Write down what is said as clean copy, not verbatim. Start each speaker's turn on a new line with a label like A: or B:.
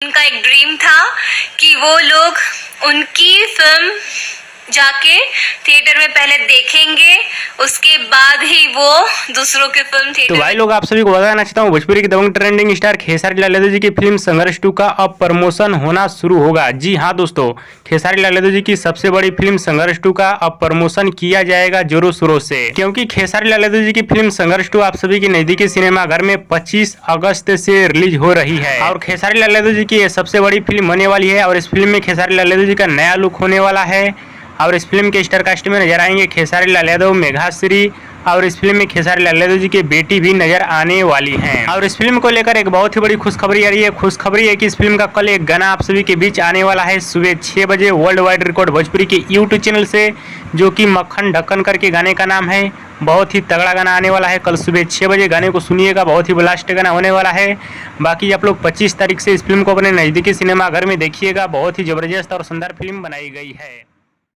A: उनका एक ड्रीम था कि वो लोग उनकी फिल्म जाके थिएटर में पहले देखेंगे, उसके बाद ही वो दूसरों की फिल्म थिएटर।
B: तो भाई लोग आप सभी को बताना चाहता हूँ, भोजपुरी की दबंग ट्रेंडिंग स्टार खेसारी लाल यादव जी की फिल्म संघर्ष 2 का अब प्रमोशन होना शुरू होगा। जी हाँ दोस्तों, खेसारी लाल यादव जी की सबसे बड़ी फिल्म संघर्ष 2 का अब प्रमोशन किया जाएगा जोरों शोरों से, क्योंकि खेसारी लाल यादव जी की फिल्म संघर्ष 2 आप सभी की नजदीकी सिनेमाघर में 25 अगस्त से रिलीज हो रही है और खेसारी लाल यादव जी की ये सबसे बड़ी फिल्म होने वाली है। और इस फिल्म में खेसारी लाल यादव जी का नया लुक होने वाला है और इस फिल्म के स्टार कास्ट में नजर आएंगे खेसारी लाल यादव, मेघाश्री और इस फिल्म में खेसारी लाल यादव जी की बेटी भी नजर आने वाली हैं। और इस फिल्म को लेकर एक बहुत ही बड़ी खुशखबरी आ रही है। खुशखबरी है कि इस फिल्म का कल एक गाना आप सभी के बीच आने वाला है सुबह 6 बजे वर्ल्ड वाइड रिकॉर्ड भोजपुरी के यूट्यूब चैनल से, जो कि मक्खन ढक्कन करके गाने का नाम है। बहुत ही तगड़ा गाना आने वाला है, कल सुबह 6 बजे गाने को सुनिएगा, बहुत ही ब्लास्ट गाना होने वाला है। बाकी आप लोग 25 तारीख से इस फिल्म को अपने नज़दीकी सिनेमाघर में देखिएगा, बहुत ही ज़बरदस्त और शानदार फिल्म बनाई गई है।